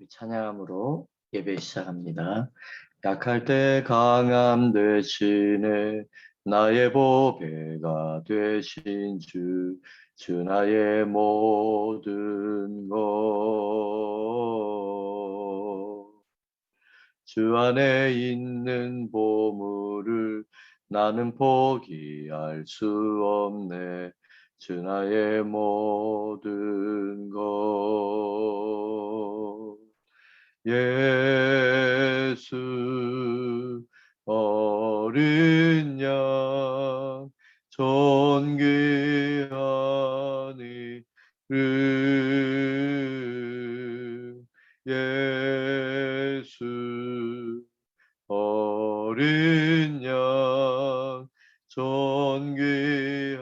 찬양함으로 예배 시작합니다. 약할 때 강함 되시네 나의 보배가 되신 주 나의 모든 것. 주 안에 있는 보물을 나는 포기할 수 없네. 주 나의 모든 것. 예수 어린 양 존귀한 이름 예수 어린 양 존귀한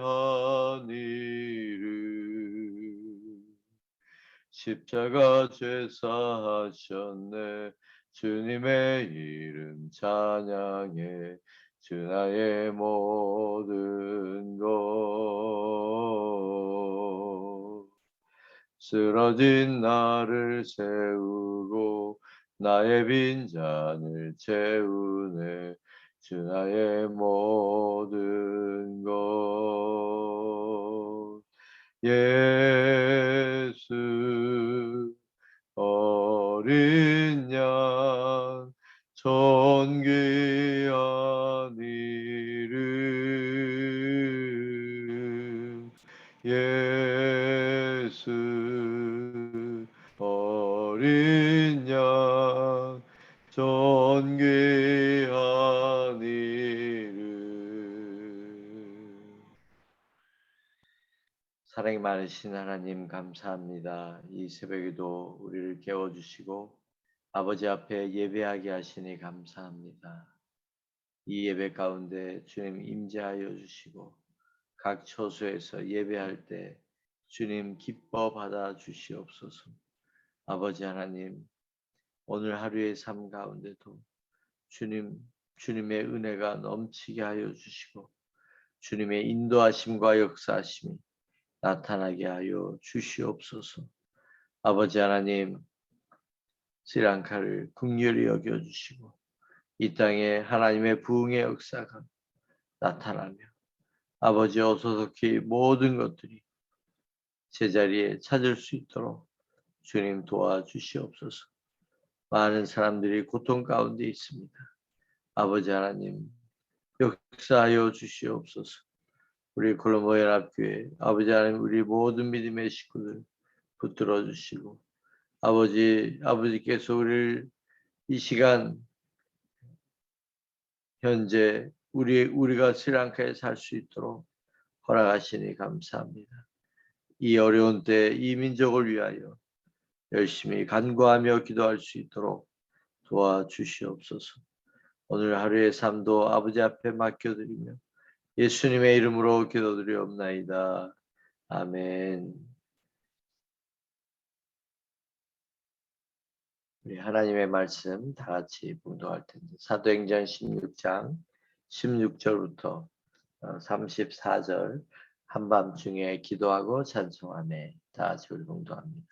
이름 십자가 죄사하셨네 주님의 이름 찬양해 주 나의 모든 것. 쓰러진 나를 세우고 나의 빈잔을 채우네 주 나의 모든 것. 예수 어린 양 존귀한 이름 예수 어린 양 존귀한 이름. 사랑이 많으신 하나님 감사합니다. 이 새벽에도 우리를 깨워주시고 아버지 앞에 예배하게 하시니 감사합니다. 이 예배 가운데 주님 임재하여 주시고 각 처소에서 예배할 때 주님 기뻐 받아 주시옵소서. 아버지 하나님 오늘 하루의 삶 가운데도 주님의 은혜가 넘치게 하여 주시고 주님의 인도하심과 역사하심이 나타나게 하여 주시옵소서. 아버지 하나님 스리랑카를 긍휼히 여겨주시고 이 땅에 하나님의 부흥의 역사가 나타나며 아버지 어서속히 모든 것들이 제자리에 찾을 수 있도록 주님 도와주시옵소서. 많은 사람들이 고통 가운데 있습니다. 아버지 하나님 역사하여 주시옵소서. 우리 콜롬보 연합교회 아버지 하나님 우리 모든 믿음의 식구들 붙들어 주시고 아버지께서 우리를 이 시간 현재 우리가 스리랑카에 살 수 있도록 허락하시니 감사합니다. 이 어려운 때 이 민족을 위하여 열심히 간구하며 기도할 수 있도록 도와주시옵소서. 오늘 하루의 삶도 아버지 앞에 맡겨드리며 예수님의 이름으로 기도드리옵나이다. 아멘. 우리 하나님의 말씀 다 같이 봉독할 텐데 사도행전 16장 16절부터 34절 한밤중에 기도하고 찬송하며 다 같이 우리 봉독합니다.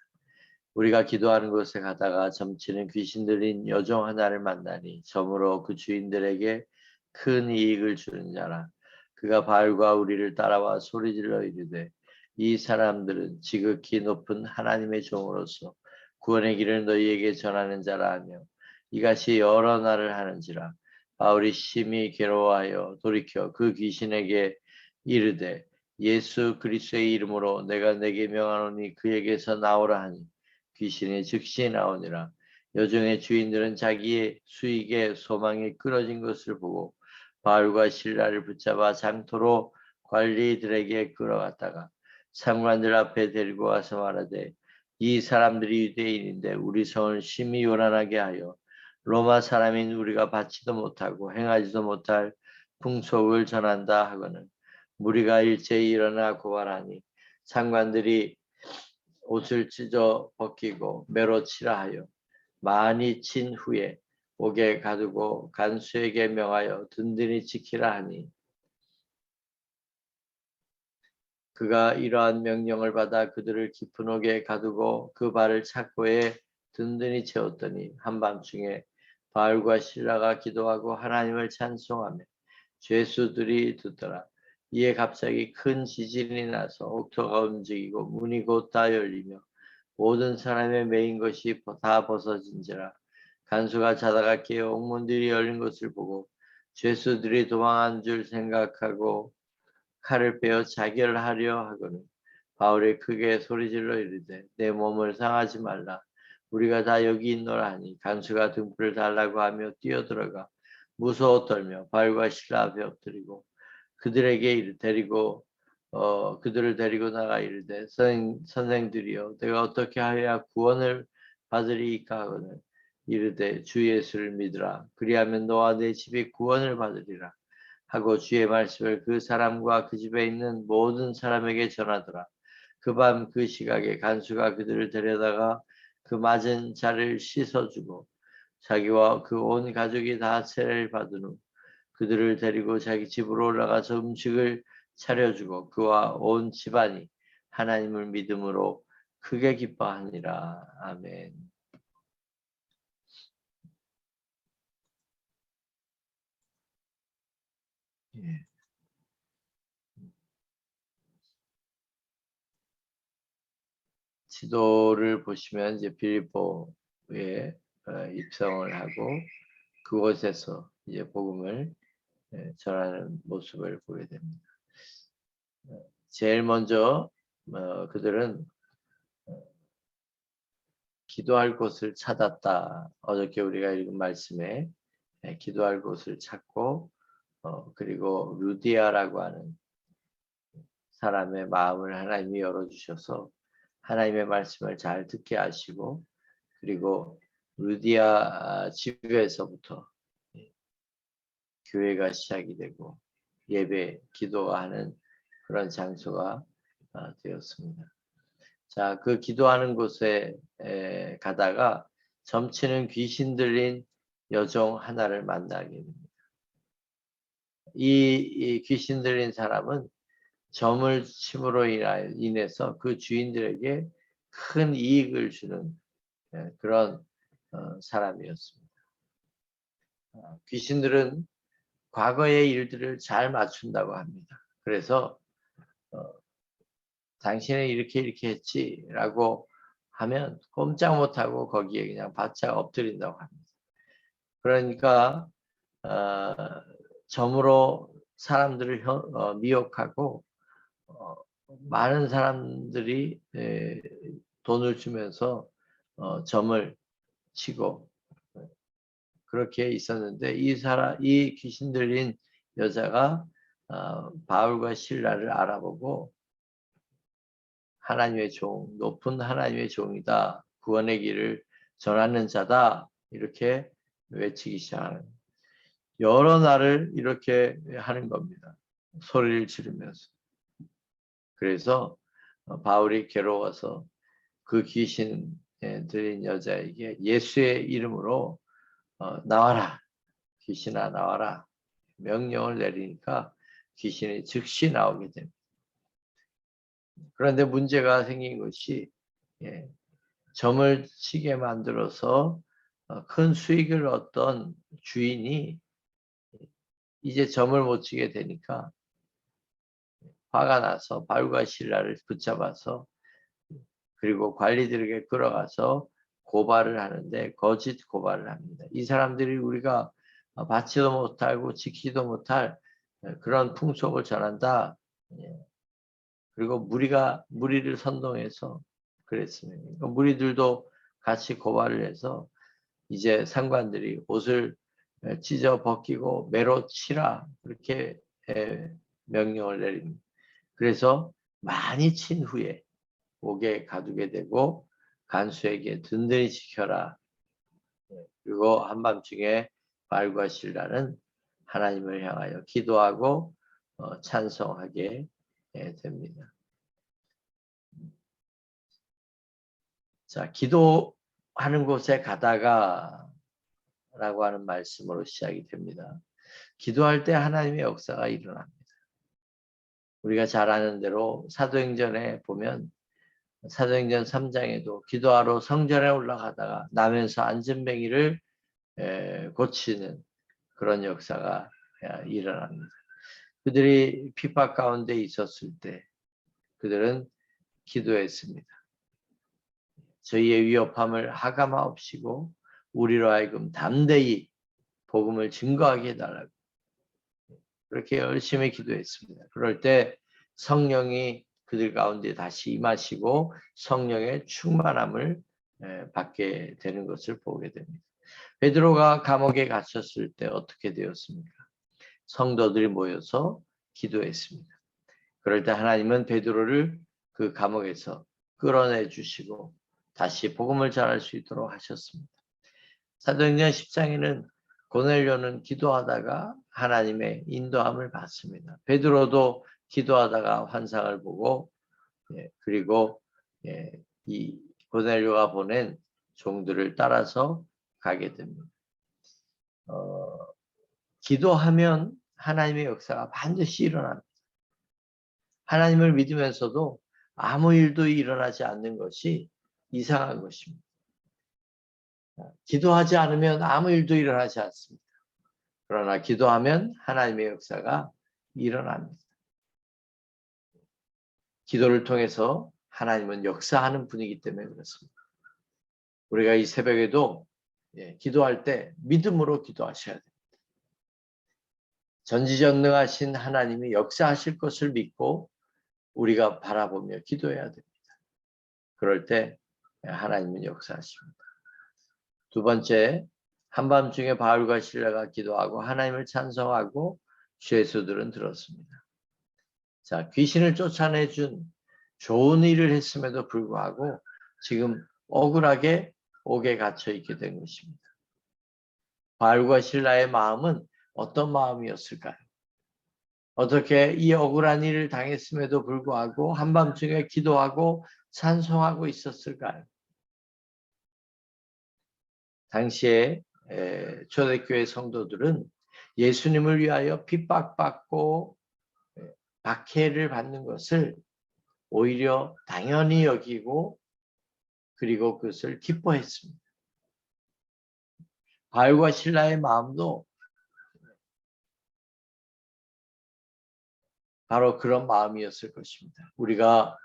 우리가 기도하는 곳에 가다가 점치는 귀신 들린 여종 하나를 만나니 점으로 그 주인들에게 큰 이익을 주는 자라. 그가 바울과 우리를 따라와 소리질러 이르되 이 사람들은 지극히 높은 하나님의 종으로서 구원의 길을 너희에게 전하는 자라 하며 이같이 여러 날을 하는지라. 바울이 심히 괴로워하여 돌이켜 그 귀신에게 이르되 예수 그리스도의 이름으로 내가 내게 명하노니 그에게서 나오라 하니 귀신이 즉시 나오니라. 여종의 주인들은 자기의 수익에 소망이 끊어진 것을 보고 바울과 실라를 붙잡아 장토로 관리들에게 끌어갔다가 상관들 앞에 데리고 와서 말하되 이 사람들이 유대인인데 우리 성을 심히 요란하게 하여 로마 사람인 우리가 받지도 못하고 행하지도 못할 풍속을 전한다 하거늘 무리가 일제히 일어나 고발하니 상관들이 옷을 찢어 벗기고 매로 치라 하여 많이 친 후에 옥에 가두고 간수에게 명하여 든든히 지키라 하니 그가 이러한 명령을 받아 그들을 깊은 옥에 가두고 그 발을 착고에 든든히 채웠더니 한밤중에 바울과 실라가 기도하고 하나님을 찬송하며 죄수들이 듣더라. 이에 갑자기 큰 지진이 나서 옥토가 움직이고 문이 곧 다 열리며 모든 사람의 메인 것이 다 벗어진지라. 간수가 자다가 깨어 옥문들이 열린 것을 보고 죄수들이 도망한 줄 생각하고 칼을 빼어 자결하려 하거늘 바울이 크게 소리질러 이르되 내 몸을 상하지 말라. 우리가 다 여기 있노라 하니 간수가 등불을 달라고 하며 뛰어들어가 무서워 떨며 바울과 실라 앞에 엎드리고 그들에게 데리고 그들을 데리고 나가 이르되 선생들이여 내가 어떻게 하여야 구원을 받으리이까 하거늘 이르되 주 예수를 믿으라. 그리하면 너와 내 집이 구원을 받으리라 하고 주의 말씀을 그 사람과 그 집에 있는 모든 사람에게 전하더라. 그 밤 그 시각에 간수가 그들을 데려다가 그 맞은 자를 씻어주고 자기와 그 온 가족이 다 세례를 받은 후 그들을 데리고 자기 집으로 올라가서 음식을 차려주고 그와 온 집안이 하나님을 믿음으로 크게 기뻐하니라. 아멘. 예. 지도를 보시면 이제 빌립보에 입성을 하고 그곳에서 이제 복음을 전하는 모습을 보게 됩니다. 제일 먼저 그들은 기도할 곳을 찾았다. 어저께 우리가 읽은 말씀에 기도할 곳을 찾고 그리고 루디아라고 하는 사람의 마음을 하나님이 열어주셔서 하나님의 말씀을 잘 듣게 하시고 그리고 루디아 집에서부터 교회가 시작이 되고 예배, 기도하는 그런 장소가 되었습니다. 자, 그 기도하는 곳에 가다가 점치는 귀신 들린 여종 하나를 만나게 됩니다. 이 귀신 들린 사람은 점을 침으로 인해서 그 주인들에게 큰 이익을 주는 그런 사람이었습니다. 귀신들은 과거의 일들을 잘 맞춘다고 합니다. 그래서 당신은 이렇게 했지라고 하면 꼼짝 못하고 거기에 그냥 바짝 엎드린다고 합니다. 그러니까 점으로 사람들을 미혹하고 많은 사람들이 돈을 주면서 점을 치고 그렇게 있었는데 이 귀신 들린 여자가 바울과 실라를 알아보고 하나님의 종, 높은 하나님의 종이다. 구원의 길을 전하는 자다. 이렇게 외치기 시작하는 여러 날을 이렇게 하는 겁니다. 소리를 지르면서. 그래서 바울이 괴로워서 그 귀신 들린 여자에게 예수의 이름으로 나와라. 귀신아 나와라. 명령을 내리니까 귀신이 즉시 나오게 됩니다. 그런데 문제가 생긴 것이 점을 치게 만들어서 큰 수익을 얻던 주인이 이제 점을 못 치게 되니까 화가 나서 바울과 실라를 붙잡아서 그리고 관리들에게 끌어가서 고발을 하는데 거짓 고발을 합니다. 이 사람들이 우리가 받지도 못하고 지키지도 못할 그런 풍속을 전한다. 그리고 무리를 선동해서 그랬습니다. 무리들도 같이 고발을 해서 이제 상관들이 옷을 찢어 벗기고 매로 치라 그렇게 명령을 내립니다. 그래서 많이 친 후에 옥에 가두게 되고 간수에게 든든히 지켜라. 그리고 한밤중에 바울과 실라는 하나님을 향하여 기도하고 찬송하게 됩니다. 자, 기도하는 곳에 가다가 라고 하는 말씀으로 시작이 됩니다. 기도할 때 하나님의 역사가 일어납니다. 우리가 잘 아는 대로 사도행전에 보면 사도행전 3장에도 기도하러 성전에 올라가다가 나면서 안전뱅이를 고치는 그런 역사가 일어납니다. 그들이 핍박 가운데 있었을 때 그들은 기도했습니다. 저희의 위협함을 하감하옵시고 우리로 하여금 담대히 복음을 증거하게 해달라고 그렇게 열심히 기도했습니다. 그럴 때 성령이 그들 가운데 다시 임하시고 성령의 충만함을 받게 되는 것을 보게 됩니다. 베드로가 감옥에 갇혔을 때 어떻게 되었습니까? 성도들이 모여서 기도했습니다. 그럴 때 하나님은 베드로를 그 감옥에서 끌어내 주시고 다시 복음을 전할 수 있도록 하셨습니다. 사도행전 10장에는 고넬료는 기도하다가 하나님의 인도함을 받습니다. 베드로도 기도하다가 환상을 보고 그리고 이 고넬료가 보낸 종들을 따라서 가게 됩니다. 기도하면 하나님의 역사가 반드시 일어납니다. 하나님을 믿으면서도 아무 일도 일어나지 않는 것이 이상한 것입니다. 기도하지 않으면 아무 일도 일어나지 않습니다. 그러나 기도하면 하나님의 역사가 일어납니다. 기도를 통해서 하나님은 역사하는 분이기 때문에 그렇습니다. 우리가 이 새벽에도 기도할 때 믿음으로 기도하셔야 됩니다. 전지전능하신 하나님이 역사하실 것을 믿고 우리가 바라보며 기도해야 됩니다. 그럴 때 하나님은 역사하십니다. 두 번째, 한밤중에 바울과 실라가 기도하고 하나님을 찬송하고 죄수들은 들었습니다. 자, 귀신을 쫓아내준 좋은 일을 했음에도 불구하고 지금 억울하게 옥에 갇혀 있게 된 것입니다. 바울과 실라의 마음은 어떤 마음이었을까요? 어떻게 이 억울한 일을 당했음에도 불구하고 한밤중에 기도하고 찬송하고 있었을까요? 당시에 초대교회 성도들은 예수님을 위하여 핍박받고 박해를 받는 것을 오히려 당연히 여기고 그리고 그것을 기뻐했습니다. 바울과 실라의 마음도 바로 그런 마음이었을 것입니다. 우리가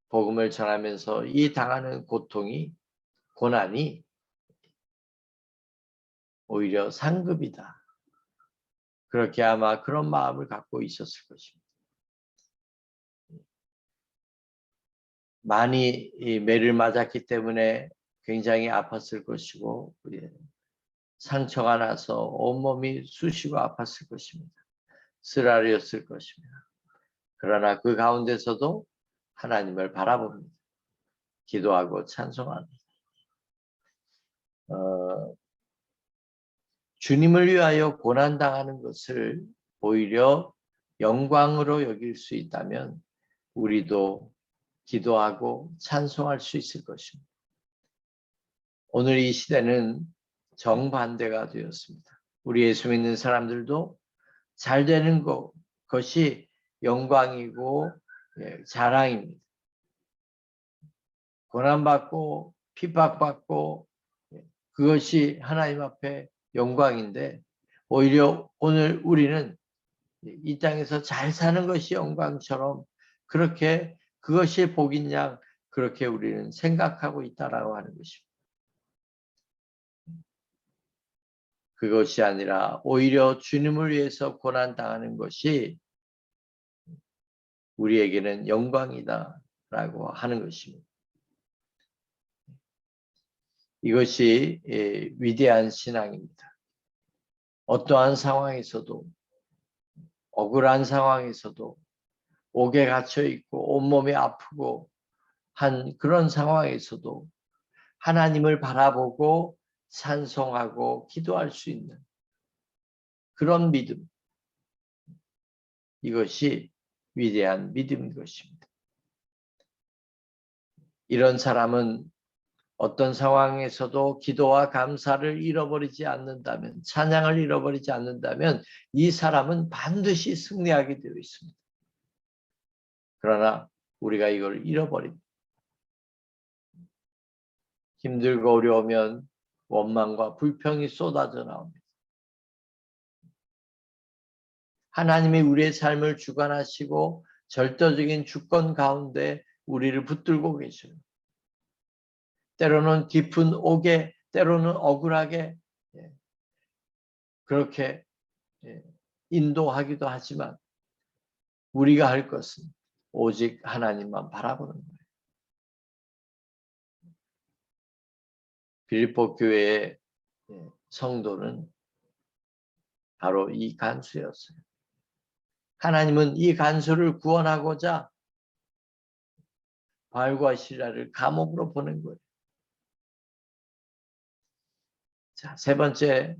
복음을 전하면서 이 당하는 고통이 고난이 오히려 상급이다. 그렇게 아마 그런 마음을 갖고 있었을 것입니다. 많이 매를 맞았기 때문에 굉장히 아팠을 것이고 상처가 나서 온몸이 쑤시고 아팠을 것입니다. 쓰라렸을 것입니다. 그러나 그 가운데서도 하나님을 바라봅니다. 기도하고 찬송합니다. 주님을 위하여 고난당하는 것을 오히려 영광으로 여길 수 있다면 우리도 기도하고 찬송할 수 있을 것입니다. 오늘 이 시대는 정반대가 되었습니다. 우리 예수 믿는 사람들도 잘 되는 것이 영광이고 자랑입니다. 고난받고 핍박받고 그것이 하나님 앞에 영광인데 오히려 오늘 우리는 이 땅에서 잘 사는 것이 영광처럼 그렇게 그것이 복인 양 그렇게 우리는 생각하고 있다라고 하는 것입니다. 그것이 아니라 오히려 주님을 위해서 고난당하는 것이 우리에게는 영광이다라고 하는 것입니다. 이것이 위대한 신앙입니다. 어떠한 상황에서도 억울한 상황에서도 옥에 갇혀 있고 온몸이 아프고 한 그런 상황에서도 하나님을 바라보고 찬송하고 기도할 수 있는 그런 믿음, 이것이 위대한 믿음인 것입니다. 이런 사람은 어떤 상황에서도 기도와 감사를 잃어버리지 않는다면, 찬양을 잃어버리지 않는다면 이 사람은 반드시 승리하게 되어 있습니다. 그러나 우리가 이걸 잃어버립니다. 힘들고 어려우면 원망과 불평이 쏟아져 나옵니다. 하나님이 우리의 삶을 주관하시고 절대적인 주권 가운데 우리를 붙들고 계셔요. 때로는 깊은 옥에, 때로는 억울하게 그렇게 인도하기도 하지만 우리가 할 것은 오직 하나님만 바라보는 거예요. 빌립보 교회의 성도는 바로 이 간수였어요. 하나님은 이 간수를 구원하고자 바울과 실라를 감옥으로 보낸 거예요. 자, 세 번째,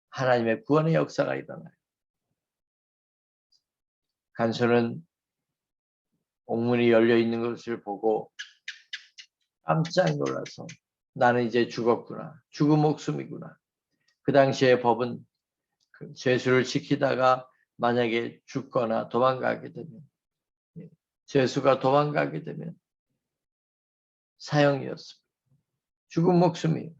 하나님의 구원의 역사가 일어나요. 간수는 옥문이 열려 있는 것을 보고 깜짝 놀라서 나는 이제 죽었구나. 죽은 목숨이구나. 그 당시에 법은 죄수를 지키다가 만약에 죽거나 도망가게 되면, 죄수가 도망가게 되면 사형이었습니다. 죽은 목숨이에요.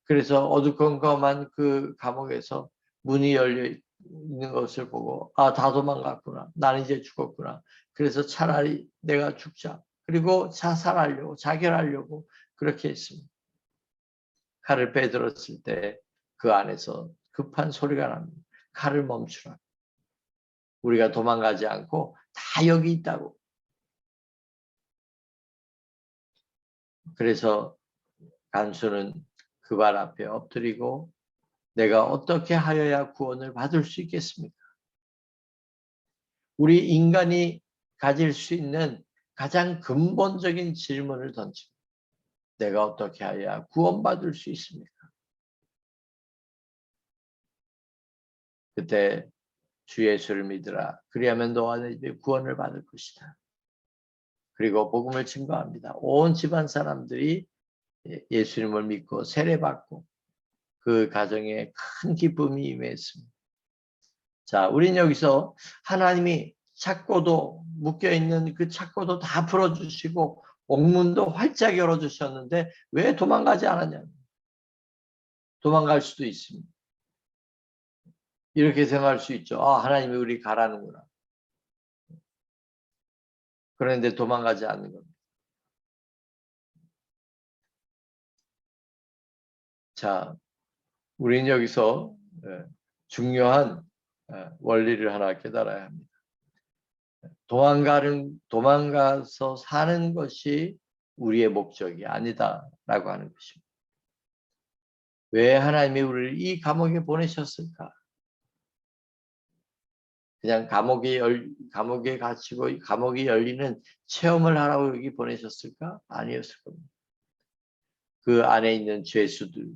그래서 어두컴컴한 그 감옥에서 문이 열려 있는 것을 보고 다 도망갔구나. 나는 이제 죽었구나. 그래서 차라리 내가 죽자. 그리고 자살하려고, 자결하려고 그렇게 했습니다. 칼을 빼들었을 때 그 안에서 급한 소리가 납니다. 칼을 멈추라. 우리가 도망가지 않고 다 여기 있다고. 그래서 간수는 그 발 앞에 엎드리고 내가 어떻게 하여야 구원을 받을 수 있겠습니까? 우리 인간이 가질 수 있는 가장 근본적인 질문을 던집니다. 내가 어떻게 하여야 구원받을 수 있습니까? 그때 주 예수를 믿으라. 그리하면 너와 내 집에 구원을 받을 것이다. 그리고 복음을 증거합니다. 온 집안 사람들이 예수님을 믿고 세례받고 그 가정에 큰 기쁨이 임했습니다. 자, 우리는 여기서 하나님이 착고도 묶여있는 그 착고도 다 풀어주시고 옥문도 활짝 열어주셨는데 왜 도망가지 않았냐? 도망갈 수도 있습니다. 이렇게 생각할 수 있죠. 하나님이 우리 가라는구나. 그런데 도망가지 않는 겁니다. 자, 우리는 여기서 중요한 원리를 하나 깨달아야 합니다. 도망가서 사는 것이 우리의 목적이 아니다라고 하는 것입니다. 왜 하나님이 우리를 이 감옥에 보내셨을까? 그냥 감옥에 갇히고 감옥이 열리는 체험을 하라고 여기 보내셨을까? 아니었을 겁니다. 그 안에 있는 죄수들,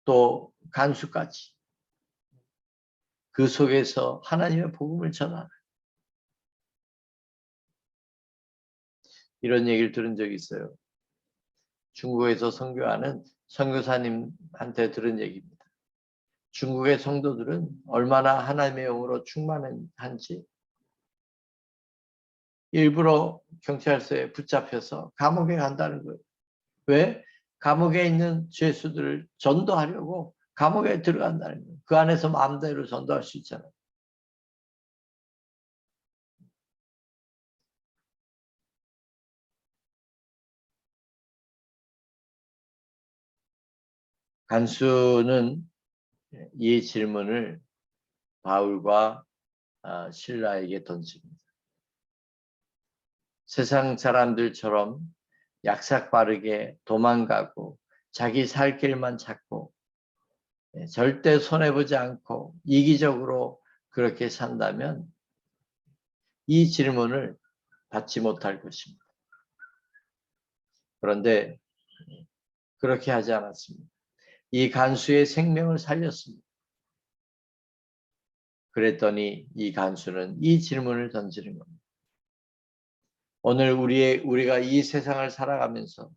또 간수까지 그 속에서 하나님의 복음을 전하는 이런 얘기를 들은 적이 있어요. 중국에서 선교하는 선교사님한테 들은 얘기입니다. 중국의 성도들은 얼마나 하나님의 영으로 충만한지 일부러 경찰서에 붙잡혀서 감옥에 간다는 거예요. 왜? 감옥에 있는 죄수들을 전도하려고 감옥에 들어간다는 거예요. 그 안에서 마음대로 전도할 수 있잖아요. 간수는 이 질문을 바울과 실라에게 던집니다. 세상 사람들처럼 약삭 빠르게 도망가고 자기 살 길만 찾고 절대 손해보지 않고 이기적으로 그렇게 산다면 이 질문을 받지 못할 것입니다. 그런데 그렇게 하지 않았습니다. 이 간수의 생명을 살렸습니다. 그랬더니 이 간수는 이 질문을 던지는 겁니다. 오늘 우리가 이 세상을 살아가면서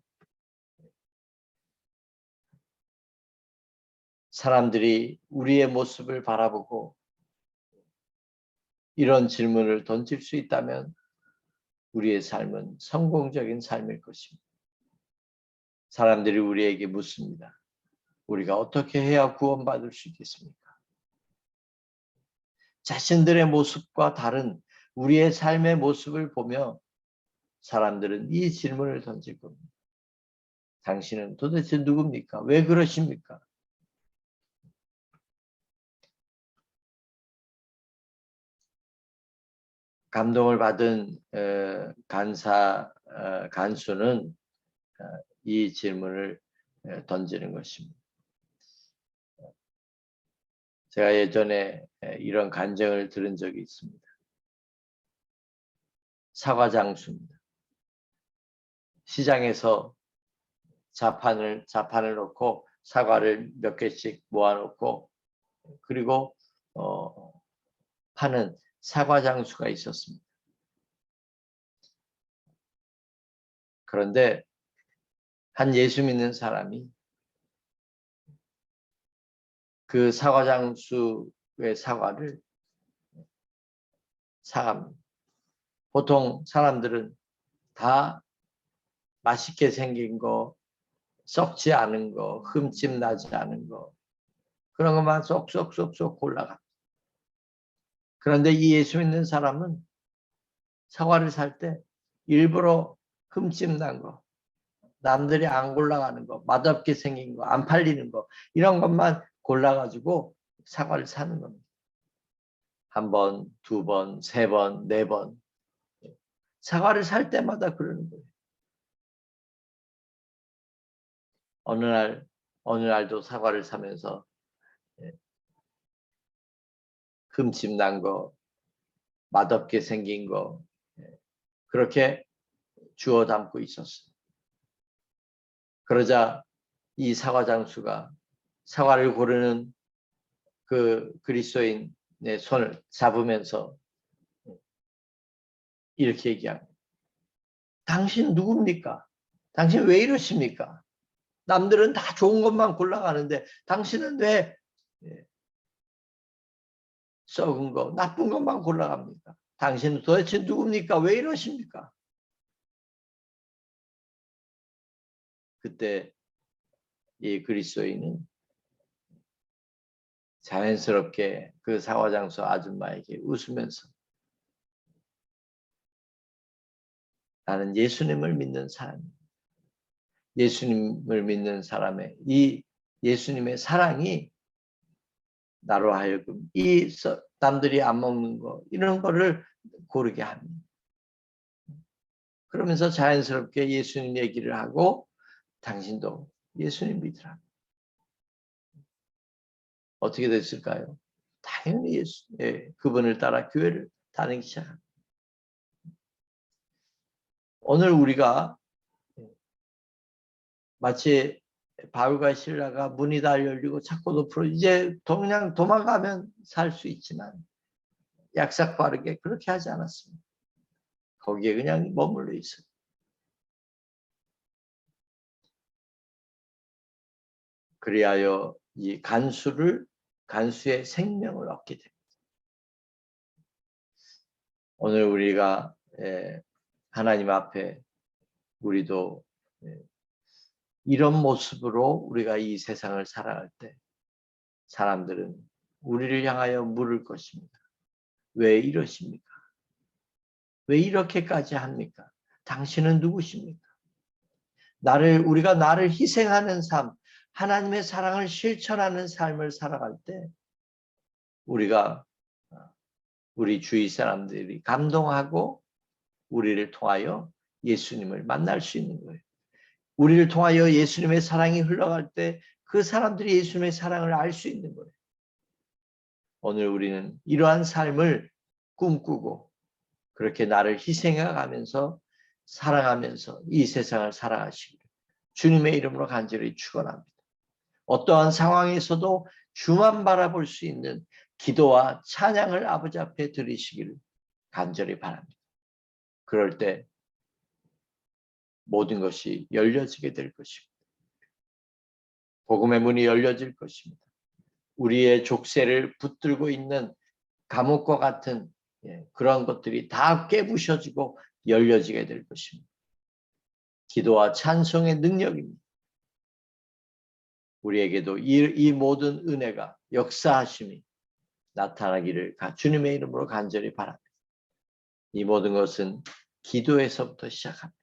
사람들이 우리의 모습을 바라보고 이런 질문을 던질 수 있다면 우리의 삶은 성공적인 삶일 것입니다. 사람들이 우리에게 묻습니다. 우리가 어떻게 해야 구원받을 수 있겠습니까? 자신들의 모습과 다른 우리의 삶의 모습을 보며 사람들은 이 질문을 던질 겁니다. 당신은 도대체 누굽니까? 왜 그러십니까? 감동을 받은 간수는 이 질문을 던지는 것입니다. 제가 예전에 이런 간증을 들은 적이 있습니다. 사과 장수입니다. 시장에서 자판을 놓고 사과를 몇 개씩 모아놓고 그리고 파는 사과 장수가 있었습니다. 그런데 한 예수 믿는 사람이 그 사과 장수의 사과를 사갑니다. 보통 사람들은 다 맛있게 생긴 거, 썩지 않은 거, 흠집 나지 않은 거, 그런 것만 쏙쏙쏙쏙 골라갑니다. 그런데 이 예수 믿는 사람은 사과를 살 때 일부러 흠집 난 거, 남들이 안 골라가는 거, 맛없게 생긴 거, 안 팔리는 거, 이런 것만 골라가지고 사과를 사는 겁니다. 한 번, 두 번, 세 번, 네 번. 사과를 살 때마다 그러는 거예요. 어느 날도 사과를 사면서 흠집 난 거, 맛없게 생긴 거, 그렇게 주워 담고 있었어요. 그러자 이 사과 장수가 사과를 고르는 그 그리스도인의 손을 잡으면서 이렇게 얘기합니다. 당신 누굽니까? 당신 왜 이러십니까? 남들은 다 좋은 것만 골라가는데 당신은 왜 썩은 거, 나쁜 것만 골라갑니까? 당신은 도대체 누굽니까? 왜 이러십니까? 그때 이 그리스도인은 자연스럽게 그 사과장수 아줌마에게 웃으면서 나는 예수님을 믿는 사람입니다. 예수님을 믿는 사람의 이 예수님의 사랑이 나로 하여금 이 남들이 안 먹는 거 이런 거를 고르게 합니다. 그러면서 자연스럽게 예수님 얘기를 하고 당신도 예수님 믿으라. 어떻게 됐을까요? 당연히 그분을 따라 교회를 다니기 시작합니다. 오늘 우리가 마치 바울과 실라가 문이 다 열리고 창고도 풀어 이제 그냥 도망가면 살 수 있지만 약삭 빠르게 그렇게 하지 않았습니다. 거기에 그냥 머물러 있어요. 그리하여 이 간수의 생명을 얻게 됩니다. 오늘 우리가 하나님 앞에 우리도 이런 모습으로 우리가 이 세상을 살아갈 때 사람들은 우리를 향하여 물을 것입니다. 왜 이러십니까? 왜 이렇게까지 합니까? 당신은 누구십니까? 우리가 나를 희생하는 삶, 하나님의 사랑을 실천하는 삶을 살아갈 때 우리가 우리 주위 사람들이 감동하고 우리를 통하여 예수님을 만날 수 있는 거예요. 우리를 통하여 예수님의 사랑이 흘러갈 때 그 사람들이 예수님의 사랑을 알 수 있는 거예요. 오늘 우리는 이러한 삶을 꿈꾸고 그렇게 나를 희생해가면서 사랑하면서 이 세상을 살아가시기를 주님의 이름으로 간절히 축원합니다. 어떠한 상황에서도 주만 바라볼 수 있는 기도와 찬양을 아버지 앞에 드리시기를 간절히 바랍니다. 그럴 때 모든 것이 열려지게 될 것입니다. 복음의 문이 열려질 것입니다. 우리의 족쇄를 붙들고 있는 감옥과 같은 그런 것들이 다 깨부셔지고 열려지게 될 것입니다. 기도와 찬송의 능력입니다. 우리에게도 이 모든 은혜가 역사하심이 나타나기를 주님의 이름으로 간절히 바랍니다. 이 모든 것은 기도에서부터 시작합니다.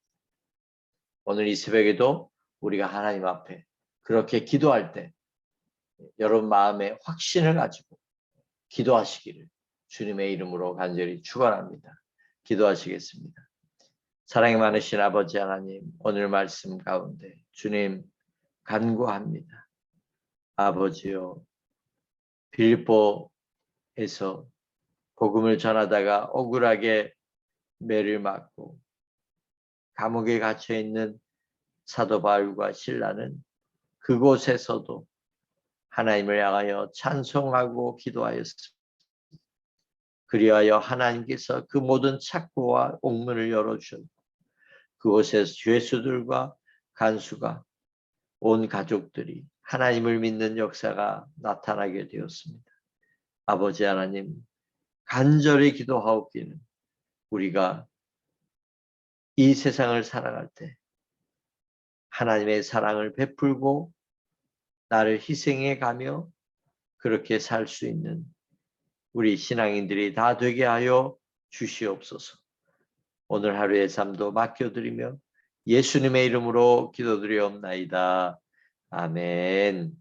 오늘 이 새벽에도 우리가 하나님 앞에 그렇게 기도할 때 여러분 마음에 확신을 가지고 기도하시기를 주님의 이름으로 간절히 축원합니다. 기도하시겠습니다. 사랑이 많으신 아버지 하나님, 오늘 말씀 가운데 주님 간구합니다. 아버지요, 빌립보에서 복음을 전하다가 억울하게 매를 맞고 감옥에 갇혀 있는 사도 바울과 실라는 그곳에서도 하나님을 향하여 찬송하고 기도하였습니다. 그리하여 하나님께서 그 모든 착고와 옥문을 열어주셨고 그곳에서 죄수들과 간수가 온 가족들이 하나님을 믿는 역사가 나타나게 되었습니다. 아버지 하나님, 간절히 기도하옵기는 우리가 이 세상을 살아갈 때 하나님의 사랑을 베풀고 나를 희생해 가며 그렇게 살 수 있는 우리 신앙인들이 다 되게 하여 주시옵소서. 오늘 하루의 삶도 맡겨드리며 예수님의 이름으로 기도드리옵나이다. 아멘.